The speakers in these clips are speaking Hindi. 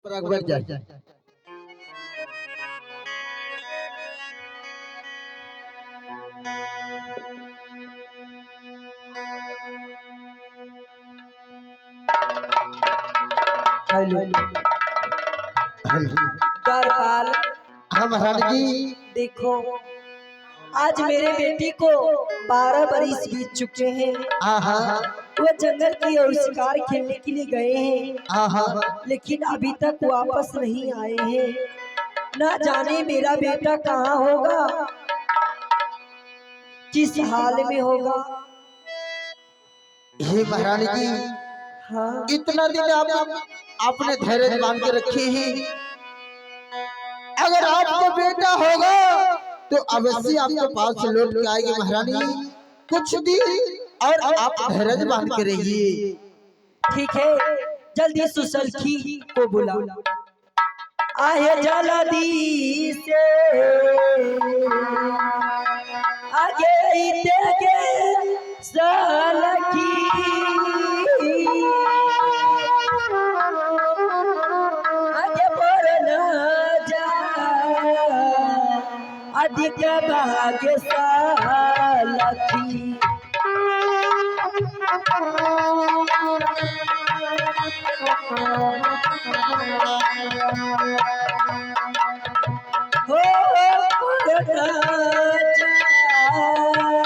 बैठ जाए। हेलो गोपाल, हाँ महारानी जी। देखो आज मेरे बेटी को 12 बरिस बीत चुके हैं। हाँ हाँ वो जंगल की ओर शिकार खेलने के लिए गए हैं, हाँ हाँ। लेकिन अभी तक वापस नहीं आए हैं। ना जाने मेरा बेटा कहाँ होगा, किस हाल में होगा। हे महारानी जी, हाँ इतना दिन आपने धैर्य बांध के रखे हैं। अगर आपका बेटा होगा तो अवश्य आपके पास लौट के आएगी महारानी। कुछ दिन और आप धैर्य बांध के रहिए। ठीक है, जल्दी सुसलखी को बुला। आए जल्दी से आगे देखे सलखी, आगे बढ़ना जा अधिक भाग्य सलखी। हो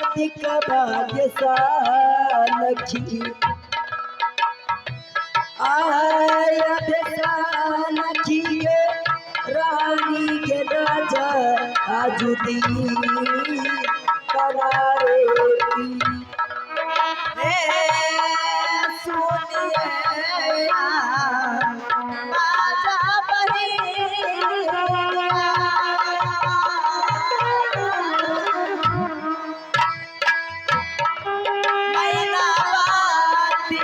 अधिक भाग्य सलखी। आया सलखी के रानी के राजा आजुदी करारे सुनिए आजा मैना बाती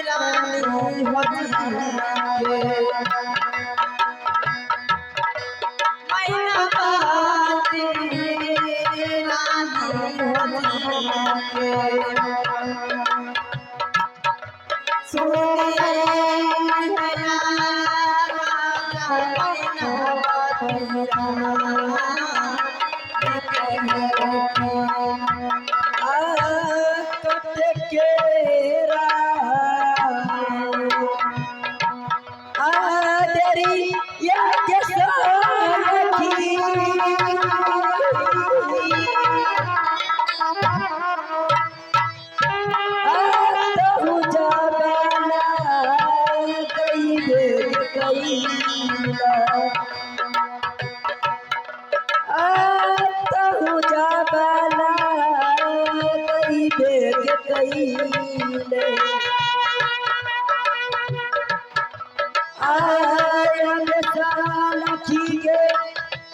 रानी होती मैना बाती रानी होती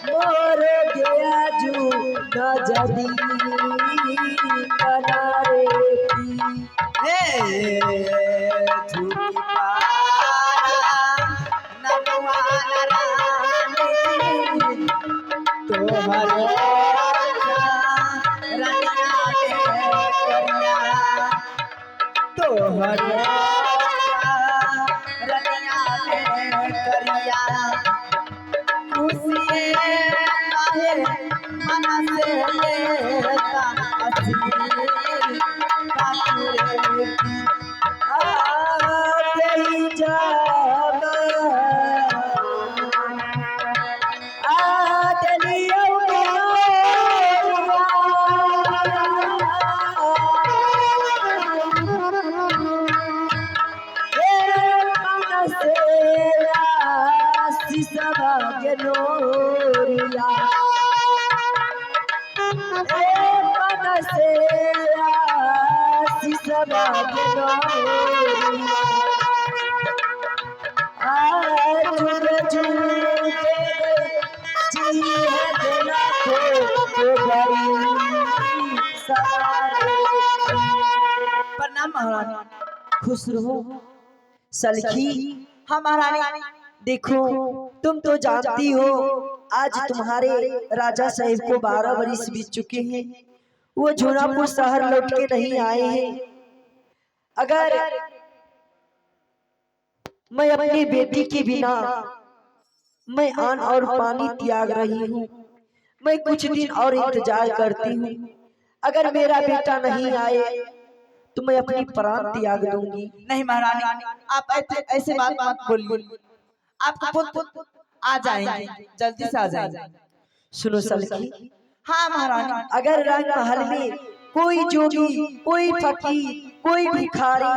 मोर गया जू नजदी बनारे प्रणाम महारानी, खुश रहो। सलखी हमारा देखो, तुम तो जानती हो आज तुम्हारे राजा साहब को 12 बरिस बीत चुके हैं। वो झोनापुर शहर लौट के नहीं आए हैं। अगर मैं अपनी बेटी के बिना मैं अन्न और पानी त्याग रही हूँ। मैं कुछ दिन और इंतजार करती हूँ। अगर मेरा बेटा नहीं आए तो मैं अपनी प्राण त्याग दूंगी। नहीं महारानी, आप ऐसे बात मत बोलिए। आपका पुत्र आ जाएंगे, जल्दी से आ जाएंगे। सुनो सलखी, हाँ महारानी। अगर रंग महल में कोई जोगी, कोई फकीर, कोई भिखारी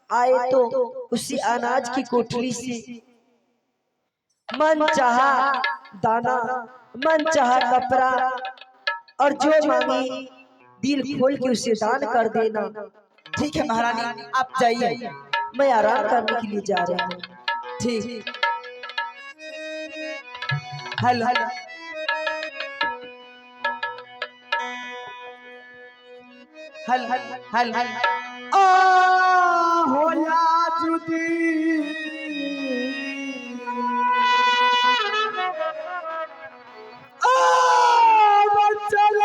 आए तो उसी अनाज की कोठरी से मन चाहा दाना, मन चाहा कपड़ा और जो मांगे दिल खोल के उसे दान कर देना। ठीक है महारानी, आप जाइए। मैं आराम करने के लिए जा रहा हूँ। ठीक। हेलो हेलो हेलो होया जुदी चल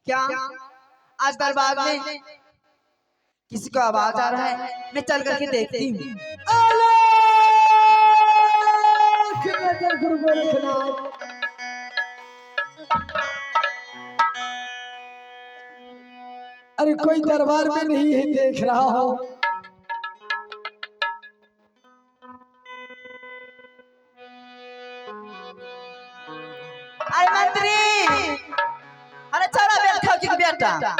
क्या आज दरबार में किसी को आवाज आ रहा है? मैं चल करके देखती हूँ। अरे कोई दरबार में नहीं है, देख रहा हो। अरे मंत्री, अरे चलो बेटा